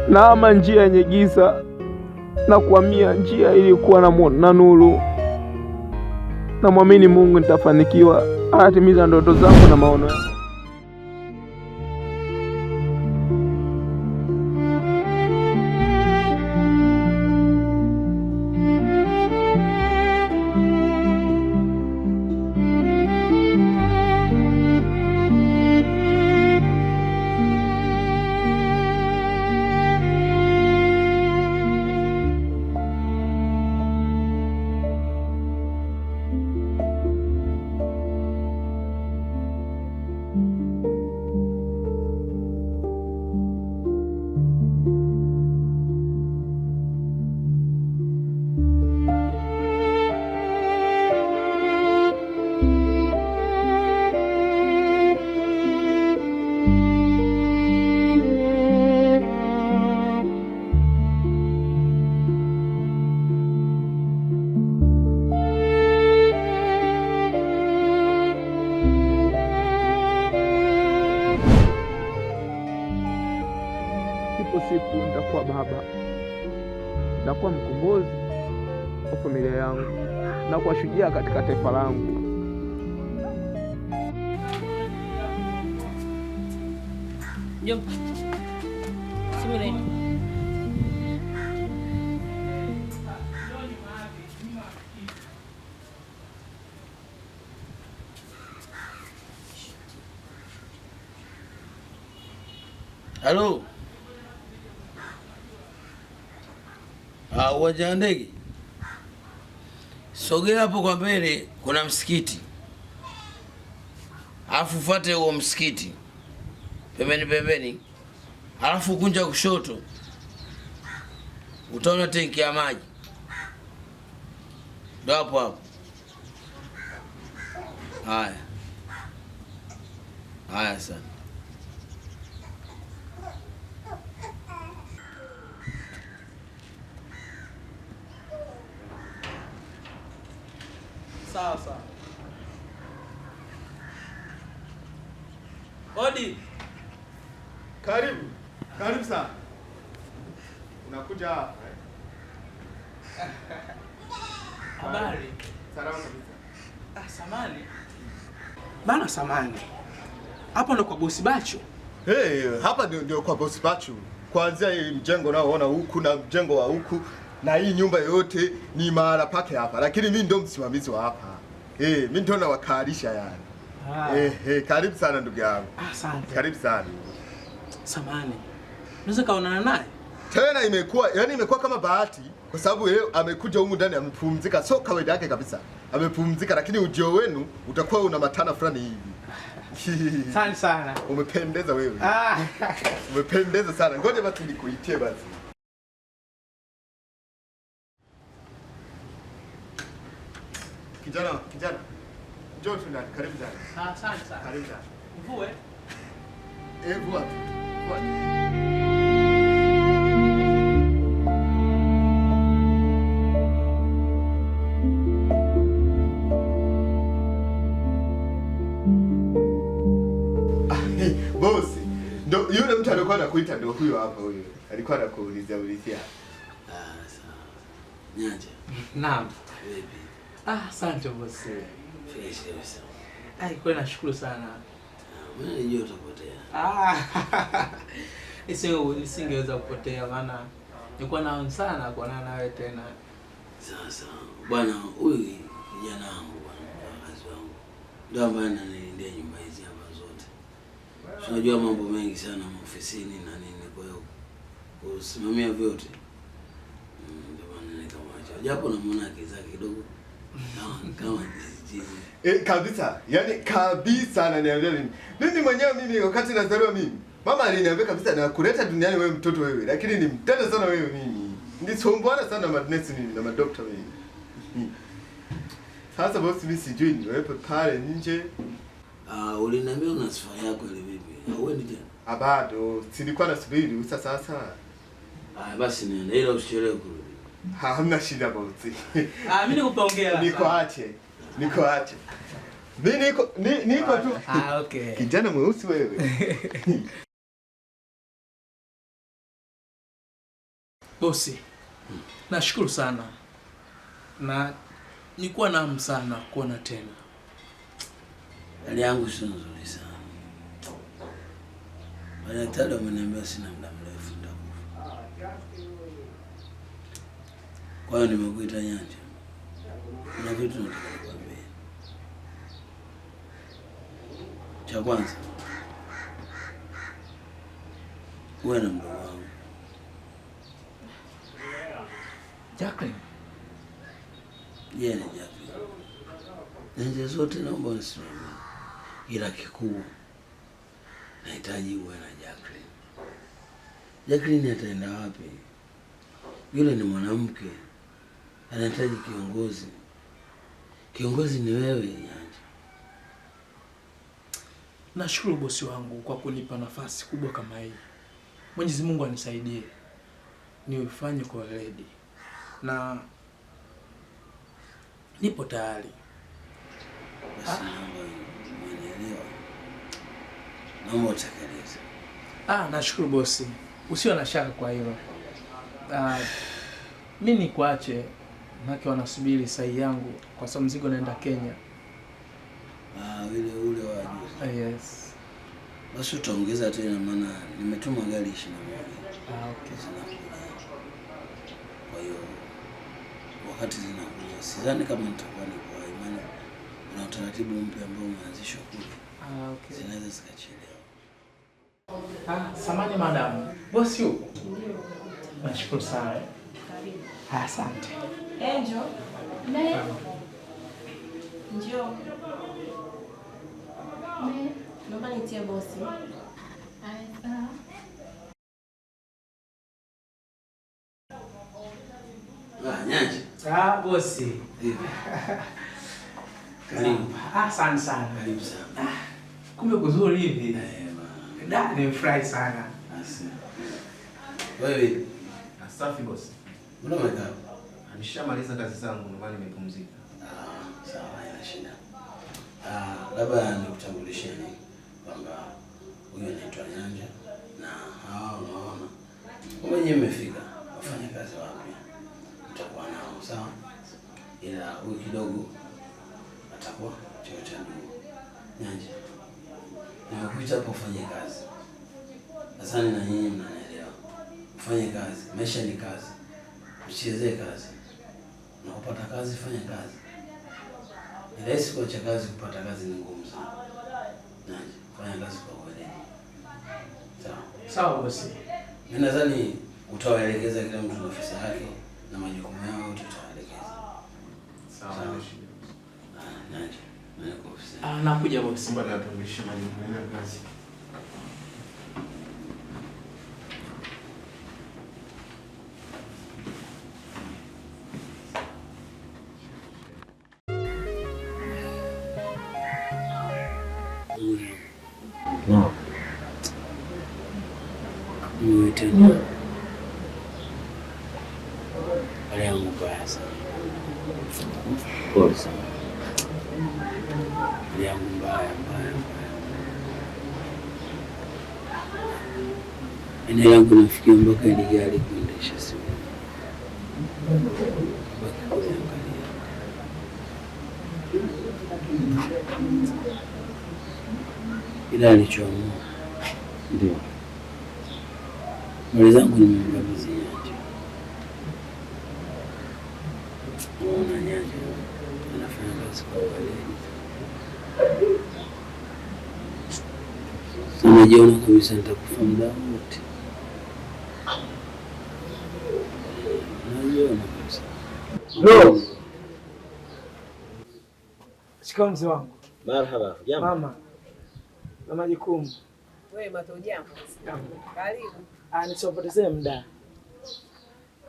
na ama njia yenye giza na kuhamia njia iliyokuwa na nuru. Na mwamini Mungu nitafanikiwa, atimiza ndoto zangu na maono yangu. Siku nitakuwa baba, nitakuwa mkombozi wa familia yangu na kuwa shujaa katika taifa langu. Jo. Simuleni. Halo. Uwanja wa ndege. Sogea hapo kwa mbele, kuna msikiti. Alafu fuate huo msikiti. Pembeni. Alafu kunja kushoto. Utaona tenki ya maji. Ndio hapo. Haya sana. Sawa. Odi. Karibu sana. Unakuja hapa Habari. Salama kabisa. Samani. Bana samani. Hapa ndo kwa bosi Bachu. Hapa ndio kwa bosi Bachu. Kuanzia hii mjengo unaoona huku na mjengo wa huku na hii nyumba yote ni mahala pake hapa. Lakini mimi ndo msimamizi wa hapa. Mimi ndo nawakalisha yani. Karibu sana ndugu yangu. Asante. Karibu sana. Samani. Unaweza kaonana naye? Tena imekuwa kama bahati kwa sababu leo amekuja humu ndani amepumzika. So kawaida yake kabisa. Amepumzika lakini ujio wenu utakuwa una matana fulani hivi. Asante sana. Umependeza wewe. Umependeza sana. Ngoja basi nikuitie basi. Kijana. Njoo tu ndani, karibu ndani. Asante sana. Karibu ndani. Mvue. Vua. Bosi, ndo yule mtu alikuwa anakuita ndo huyo hapa huyo. Alikuwa anakuulizia. Sawa. Nyanja. Naam. Vipi? Asante bosi. Fresh kabisa. Kwa nashukuru sana. Mimi nilijua utapotea. Nisingeweza kupotea maana nilikuwa naona sana kuonana nawe tena. Sawa. Bwana, huyu kijana wangu kazi wangu. Ndio ambaye ananilindia nyumba hizi hapa zote. Unajua mambo mengi sana ofisini na nini, kwa hiyo kusimamia vyote. Ndio maana nikamwacha. Japo namuona kiza kidogo. Kama Kabisa. Yaani kabisa ananiambia mimi mwenyewe wakati nazaliwa mama aliniambia kabisa na kuleta duniani wewe mtoto wewe, lakini ni mtenda sana wewe mimi. Nisomboana sana madnesi na madokta wewe. Sasa bosi mimi sijui niwepo pale nje. Uliniambia una sifa yako ile vipi? Hauendi tena? Bado, silikuwa nasubiri sasa. Basi nenda ila usichelewe kurudi. Hamna shida bosi. Mimi nikupongeza. Nikuache. Mimi niko tu. Okay. Kijana mweusi wewe. Bosi, nashukuru sana. Na nilikuwa na hamu sana kuona tena. Hali yangu sio nzuri sana. Madaktari wameniambia sina muda mrefu nitakufa. Kwa hiyo nimekuita Nyanja. Kuna vitu nataka nikwambie. Cha kwanza, uwe na mdogo wangu Jacqueline. Yeye ni Jacqueline. Nje zote naomba usimame. Ila kikubwa nahitaji uwe na Jacqueline. Jacqueline ataenda wapi? Yule ni mwanamke. Anahitaji kiongozi. Kiongozi ni wewe, Nyanja. Nashukuru bosi wangu kwa kunipa nafasi kubwa kama hii. Mwenyezi Mungu anisaidie niufanye kwa weledi. Na nipo tayari. Basi naomba unielewe. Naomba utekeleze. Nashukuru bosi. Usiwe na shaka kwa hilo. Mimi nikuache, maana wanasubiri sahi yangu kwa sababu mzigo naenda Kenya. Ule wa juzi. Yes. Basi utaongeza tena maana nimetuma gari 21. Okay. Kwa hiyo wakati zinakuja sidhani kama nitakuwa nipo hai, maana kuna utaratibu mpya ambao umeanzishwa kule. Okay. Zinaweza zikachelewa. Samahani madam. Bosi yupo? Nashukuru sana. Karibu. Asante. Angel. Ne. Njoo. Ne. Naomba nitie bosi. Nyanja. Bosi. Karibu. Asante sana. Karibu sana. Kumbe kuzuri hivi. Bana. Nimefurahi sana. Asante. Wewe safi bosi. mbona umekaa? Nishamaliza kazi zangu ndio maana nimepumzika. Sawa, haina shida. Labda nikutambulishieni kwamba huyu anaitwa Nyanja na hawa unaona wenyewe mmefika wafanya kazi wapya. Mtakuwa nao sawa, ila huyu kidogo atakuwa cheo cha juu. Nyanja, nimekuita hapa ufanye kazi. Nadhani na nyinyi mnanielewa. Ufanye kazi, maisha ni kazi. Usichezee kazi. Na kupata kazi, fanya kazi. Ni rahisi kuacha kazi, kupata kazi ni ngumu sana. Nyanja, fanya kazi kwa weledi. Sawa. Sawa bosi. Mimi nadhani utawaelekeza kila mtu nafasi yake na majukumu yao yote utawaelekeza. Sawa. Nyanja, nani kwa ofisi? Nakuja bosi. Bwana atumishe majukumu ya kazi. No. Tena. Hali yangu mbaya sana. Pole sana. Hali yangu mbaya. Eneo yangu nafikia mpaka ile gari kuendesha simu. Baki kuangalia. Ila alichoamua ndio mali zangu nimemkabidhi Nyanja. Naona Nyanja anafanya kazi kwa weledi. Najiona kabisa nitakufa muda wote. Najiona kabisa. No. Shikamoo mzee wangu. Marhaba. Jambo. Mama. Na majukumu. Wewe mato jambo. Karibu. Nisipotezee muda.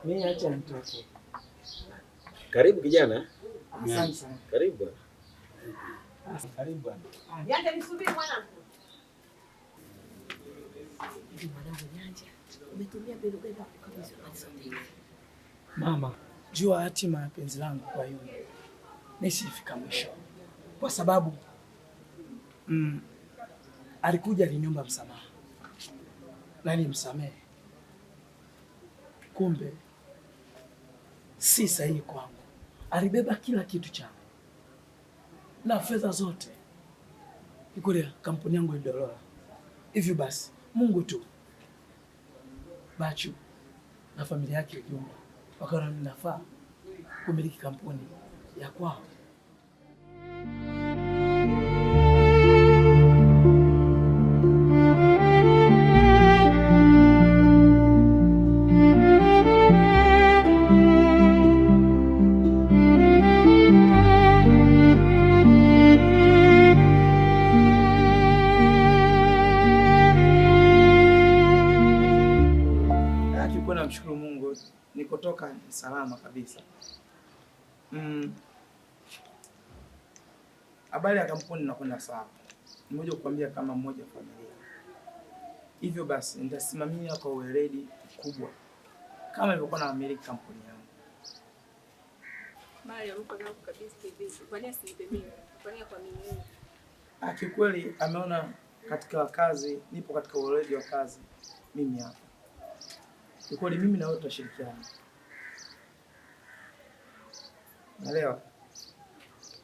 Mimi acha nitoke. Karibu kijana. Asante sana. Karibu. Karibu bwana. Nyanja nisubiri mwanangu. Mwanangu Nyanja, umetumia mbinu gani kabisa kazi? Mama, jua hatima ya penzi langu kwa yule. Nisifika mwisho. Kwa sababu alikuja aliniomba msamaha. Na nilimsamehe. kumbe si sahihi kwangu. Alibeba kila kitu changu na fedha zote. Ikule kampuni yangu ilidorora. Hivyo basi Mungu tu, Bachu na familia yake ujumla wakaona ninafaa kumiliki kampuni ya kwao. Namshukuru Mungu nikotoka salama kabisa. Habari ya kampuni nakwenda sawa. Mmoja kukwambia kama mmoja familia. Hivyo basi nitasimamia kwa weledi kubwa kama ilivyokuwa na miliki kampuni yangu. Mali yuko nao kabisa hivi. Kwa nini asipe mimi? Kwa nini kwa mimi? Kikweli ameona katika kazi, nipo katika weledi wa kazi mimi hapa. Kikweli mimi na wewe tutashirikiana. Naelewa.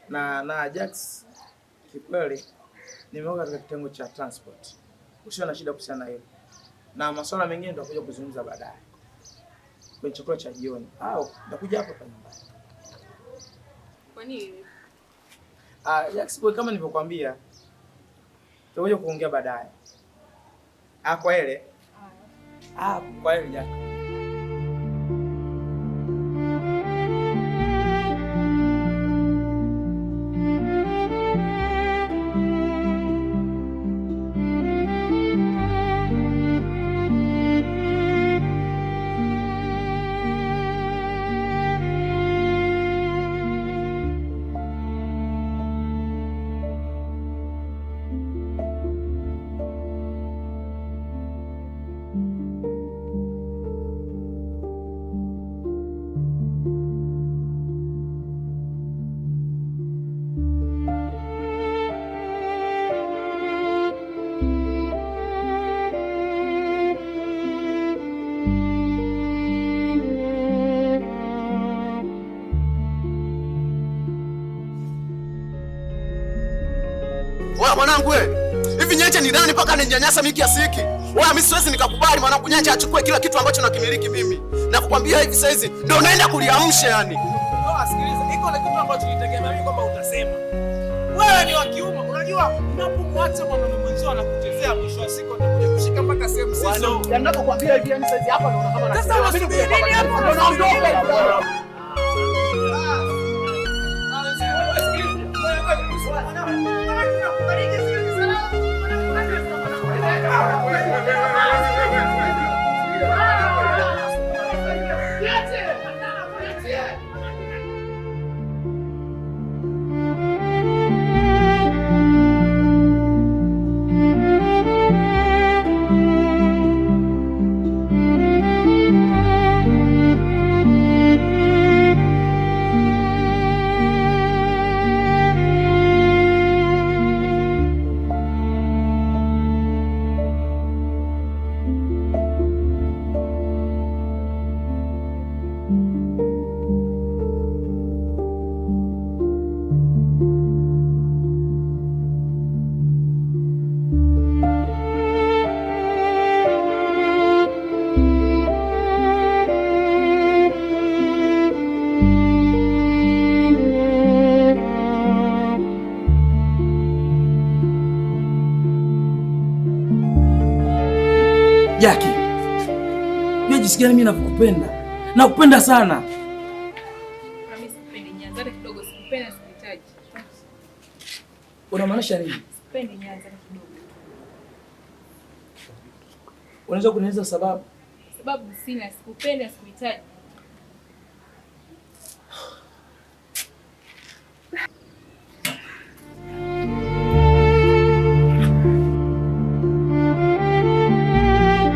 Na Jax kikweli nimeoga katika kitengo cha transport. Usiwe na shida kuhusiana na hilo. Na masuala mengine tutakuja kuzungumza baadaye. Kwenye chakula cha jioni. Au nitakuja hapa kwa nyumbani. Kwa nini? Jax boy, kama nilivyokuambia tutakuja kuongea baadaye. Kwa ile. Kwa ile Jax. Wewe mwanangu wewe. Hivi Nyancha ni nani mpaka ananyanyasa mimi kiasi hiki? Wewe mimi siwezi nikakubali mwanangu Nyancha achukue kila kitu ambacho nakimiliki mimi. Na kukwambia hivi sasa hizi ndio unaenda kuliamsha yani. Sikiliza, iko na kitu ambacho nitegemea mimi kwamba utasema. Wewe ni wa kiume, unajua unapomwacha mwanaume mwenzio anakuchezea, mwisho wa siku atakuja kushika mpaka sehemu sizo. Ninapokuambia hivi yani sasa hapa naona kama sasa unasubiri nini hapo? Unaondoka. Jackie, wewe jinsi gani mimi nakupenda? Nakupenda sana. Mimi sipendi Nyanza hata kidogo, sikupenda, sikuhitaji. Unamaanisha nini? Sipendi Nyanza hata kidogo. Unaweza kunieleza sababu? Sababu sina, sikupenda, sikuhitaji.